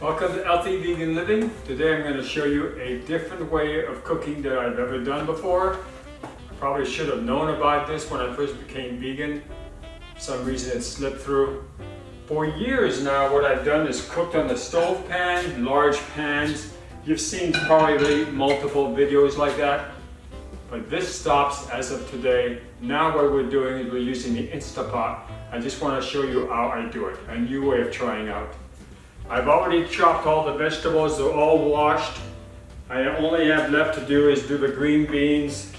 Welcome to Healthy Vegan Living. Today I'm going to show you a different way of cooking that I've never done before. I probably should have known about this when I first became vegan. For some reason it slipped through. For years now what I've done is cooked on the stove pan, large pans. You've seen probably multiple videos like that. But this stops as of today. Now what we're doing is we're using the Instapot. I just want to show you how I do it, a new way of trying out. I've already chopped all the vegetables, they're all washed. I only have left to do is do the green beans,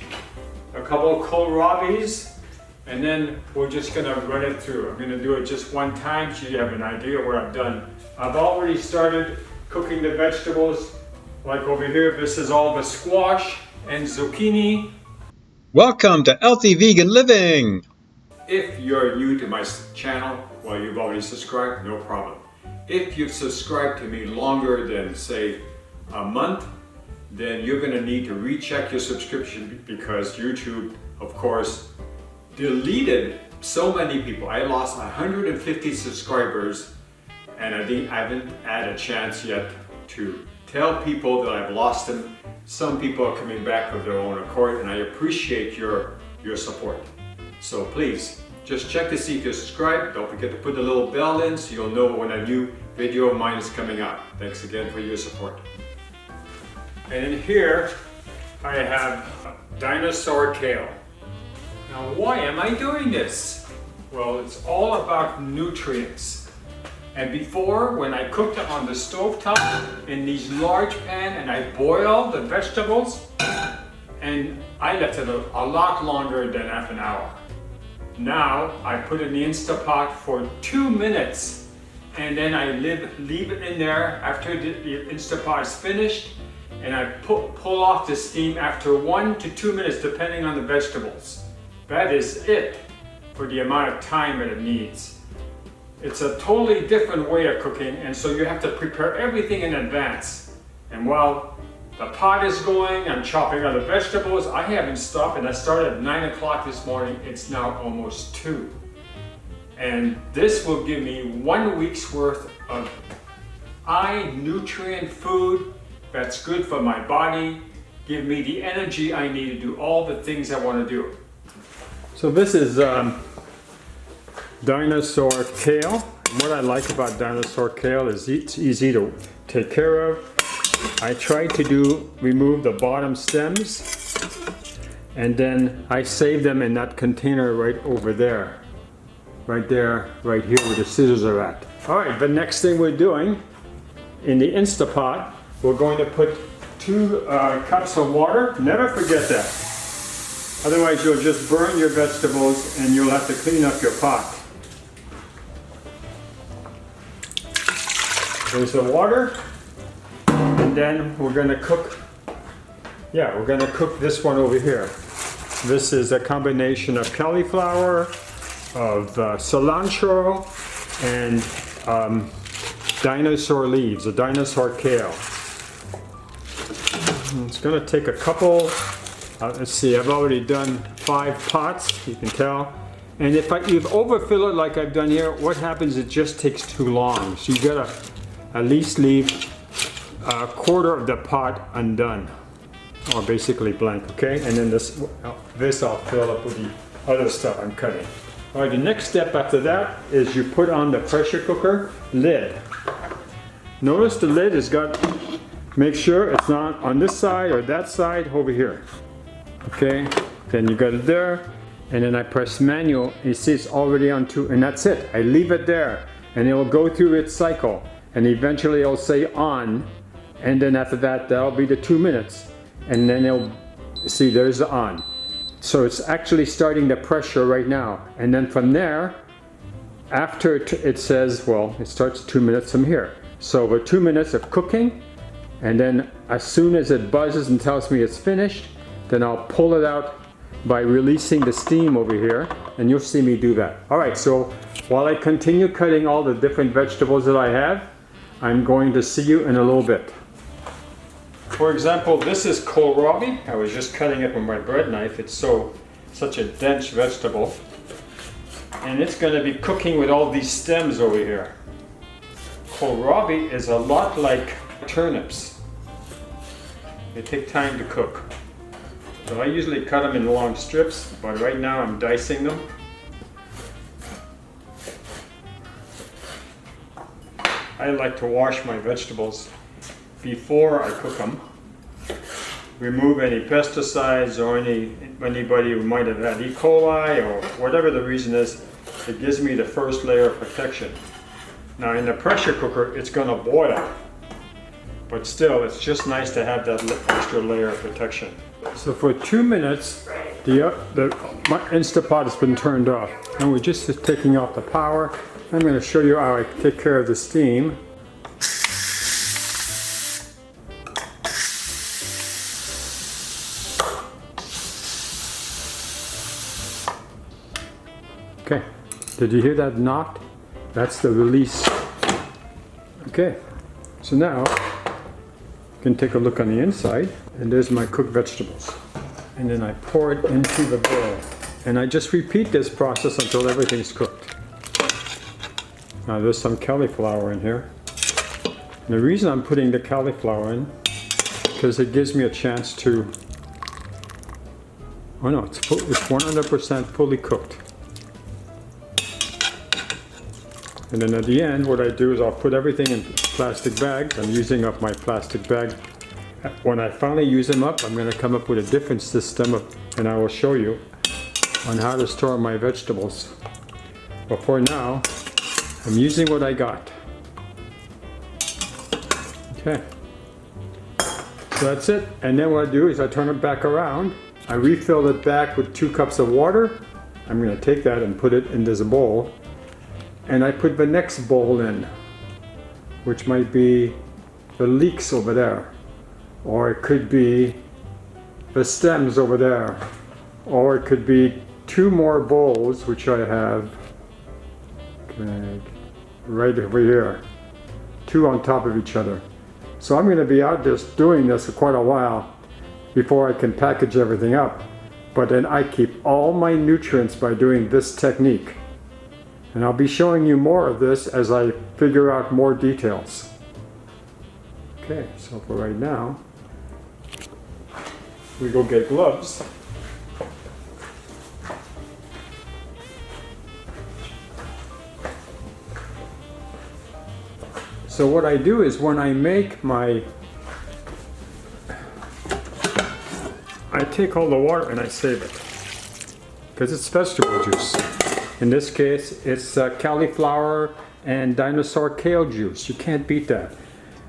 a couple of kohlrabis, and then we're just gonna run it through. I'm gonna do it just one time so you have an idea of what I've done. I've already started cooking the vegetables. Like over here, this is all the squash and zucchini. Welcome to Healthy Vegan Living! If you're new to my channel, well, you've already subscribed, no problem. If you've subscribed to me longer than, say, a month, then you're going to need to recheck your subscription because YouTube, of course, deleted so many people. I lost 150 subscribers and I haven't had a chance yet to tell people that I've lost them. Some people are coming back of their own accord and I appreciate your support. So please, just check to see if you're subscribed. Don't forget to put the little bell in so you'll know when a new video of mine is coming out. Thanks again for your support. And in here, I have dinosaur kale. Now why am I doing this? Well, it's all about nutrients. And before, when I cooked it on the stovetop in these large pan and I boiled the vegetables, and I left it a lot longer than half an hour. Now I put it in the Instapot for 2 minutes and then I leave it in there after the Instapot is finished, and I pull off the steam after 1 to 2 minutes depending on the vegetables. That is it for the amount of time that it needs. It's a totally different way of cooking, and so you have to prepare everything in advance. And while the pot is going, I'm chopping other vegetables. I haven't stopped, and I started at 9 o'clock this morning. It's now almost 2. And this will give me 1 week's worth of nutrient food that's good for my body, give me the energy I need to do all the things I want to do. So this is dinosaur kale. And what I like about dinosaur kale is it's easy to take care of. I try to remove the bottom stems, and then I save them in that container right over there. Right there, right here where the scissors are at. All right, the next thing we're doing in the Instapot, we're going to put 2 cups of water. Never forget that. Otherwise you'll just burn your vegetables and you'll have to clean up your pot. There's the water. And then we're going to cook, we're going to cook this one over here. This is a combination of cauliflower, of cilantro, and dinosaur leaves, a dinosaur kale. It's going to take a couple, let's see, I've already done 5 pots, you can tell. And if you overfill it like I've done here, what happens, it just takes too long. So you got to at least leave a quarter of the pot undone, or basically blank, okay? And then this I'll fill up with the other stuff I'm cutting. All right, the next step after that is you put on the pressure cooker lid. Notice the lid has got, make sure it's not on this side or that side, over here. Okay, then you got it there, and then I press manual, and you see it's already on 2, and that's it. I leave it there, and it will go through its cycle, and eventually it'll say on. And then after that, that'll be the 2 minutes. And then it'll, see, there's the on. So it's actually starting the pressure right now. And then from there, after it says, well, it starts 2 minutes from here. So we're 2 minutes of cooking. And then as soon as it buzzes and tells me it's finished, then I'll pull it out by releasing the steam over here. And you'll see me do that. All right, so while I continue cutting all the different vegetables that I have, I'm going to see you in a little bit. For example, this is kohlrabi. I was just cutting it with my bread knife. It's such a dense vegetable. And it's going to be cooking with all these stems over here. kohlrabi is a lot like turnips. They take time to cook. So I usually cut them in long strips, but right now I'm dicing them. I like to wash my vegetables before I cook them. Remove any pesticides or anybody who might have had E. coli or whatever the reason is. It gives me the first layer of protection. Now in the pressure cooker, it's going to boil. But still, it's just nice to have that extra layer of protection. So for 2 minutes, my Instapot has been turned off. And we're just taking off the power. I'm going to show you how I take care of the steam. Okay, did you hear that knock? That's the release. Okay, so now you can take a look on the inside, and there's my cooked vegetables. And then I pour it into the bowl. And I just repeat this process until everything's cooked. Now there's some cauliflower in here. And the reason I'm putting the cauliflower in, because it gives me a chance to, oh no, it's 100% fully cooked. And then at the end, what I do is I'll put everything in plastic bags. I'm using up my plastic bag. When I finally use them up, I'm going to come up with a different system, and I will show you on how to store my vegetables. But for now, I'm using what I got. Okay. So that's it. And then what I do is I turn it back around. I refill it back with 2 cups of water. I'm going to take that and put it in this bowl. And I put the next bowl in, which might be the leeks over there, or it could be the stems over there, or it could be 2 more bowls, which I have right over here, 2 on top of each other. So I'm going to be out just doing this for quite a while before I can package everything up, but then I keep all my nutrients by doing this technique. And I'll be showing you more of this as I figure out more details. Okay, so for right now, we go get gloves. So what I do is when I make my, I take all the water and I save it, because it's vegetable juice. In this case, it's cauliflower and dinosaur kale juice. You can't beat that.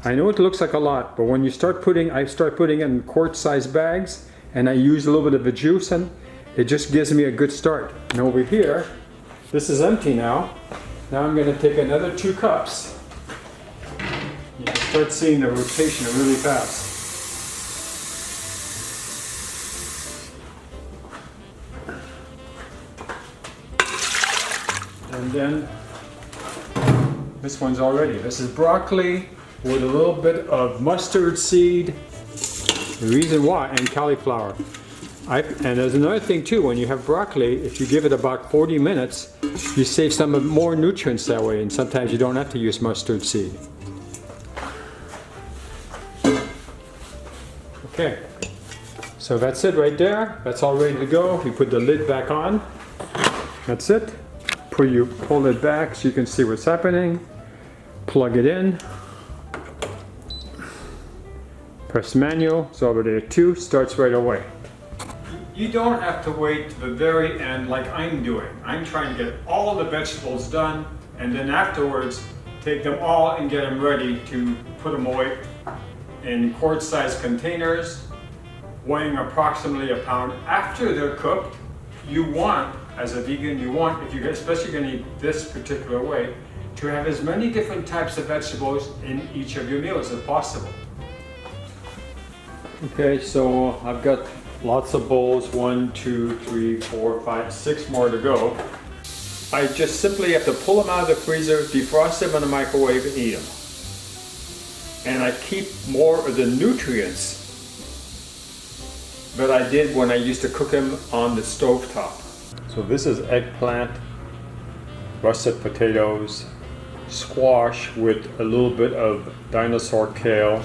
I know it looks like a lot, but when you start putting, I start putting in quart-sized bags, and I use a little bit of the juice, and it just gives me a good start. And over here, this is empty now. Now I'm going to take another 2 cups. You can start seeing the rotation really fast. And then this one's already. This is broccoli with a little bit of mustard seed. The reason why, and cauliflower. And there's another thing too, when you have broccoli, if you give it about 40 minutes, you save some more nutrients that way, and sometimes you don't have to use mustard seed. Okay, so that's it right there. That's all ready to go. You put the lid back on. That's it. You pull it back so you can see what's happening. Plug it in. Press manual. It's over there too. Starts right away. You don't have to wait to the very end like I'm doing. I'm trying to get all the vegetables done, and then afterwards take them all and get them ready to put them away in quart-sized containers, weighing approximately a pound. After they're cooked, you want, as a vegan, you want, if you're especially going to eat this particular way, to have as many different types of vegetables in each of your meals as possible. Okay, so I've got lots of bowls, 1, 2, 3, 4, 5, 6 more to go. I just simply have to pull them out of the freezer, defrost them in the microwave, and eat them. And I keep more of the nutrients that I did when I used to cook them on the stovetop. So this is eggplant, russet potatoes, squash with a little bit of dinosaur kale.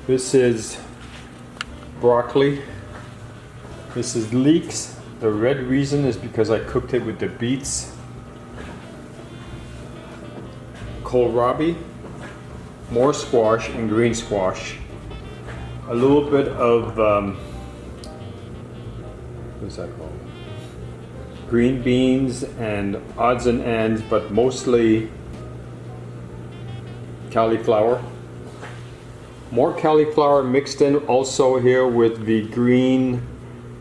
This is broccoli. This is leeks. The red reason is because I cooked it with the beets. Kohlrabi, more squash and green squash. A little bit of, what's that called? Green beans and odds and ends, but mostly cauliflower. More cauliflower mixed in also here with the green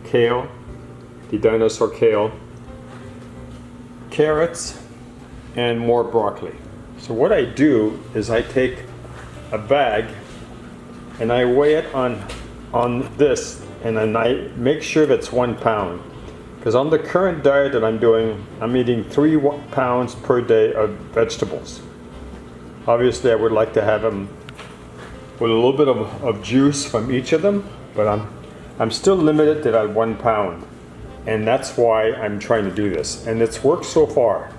kale, the dinosaur kale, carrots, and more broccoli. So what I do is I take a bag and I weigh it on this, and then I make sure that's 1 pound. Because on the current diet that I'm doing, I'm eating 3 pounds per day of vegetables. Obviously, I would like to have them with a little bit of juice from each of them, but I'm still limited to that 1 pound. And that's why I'm trying to do this. And it's worked so far.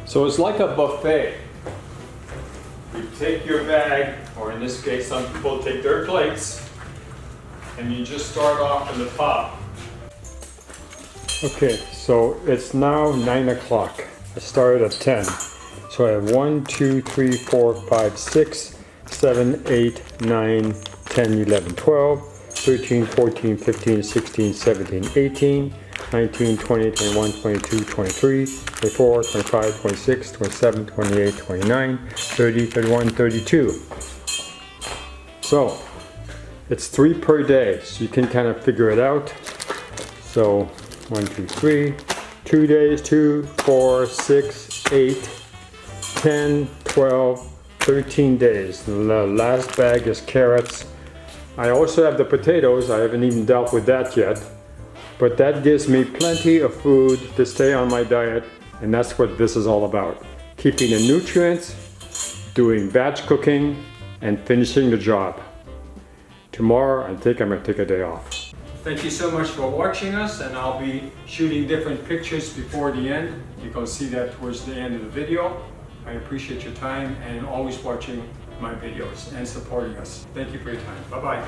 So it's like a buffet. You take your bag, or in this case, some people take their plates, and you just start off in the top. Okay, so it's now 9 o'clock. I started at 10. So I have 1, 2, 3, 4, 5, 6, 7, 8, 9, 10, 11, 12, 13, 14, 15, 16, 17, 18, 19, 20, 21, 22, 23, 24, 25, 26, 27, 28, 29, 30, 31, 32. So it's 3 per day, so you can kind of figure it out. So 1, 2, 3, 2 days, 2, 4, 6, 8, 10, 12, 13 days. The last bag is carrots. I also have the potatoes. I haven't even dealt with that yet. But that gives me plenty of food to stay on my diet, and that's what this is all about. Keeping the nutrients, doing batch cooking, and finishing the job. Tomorrow, I think I'm going to take a day off. Thank you so much for watching us, and I'll be shooting different pictures before the end. You can see that towards the end of the video. I appreciate your time and always watching my videos and supporting us. Thank you for your time. Bye-bye.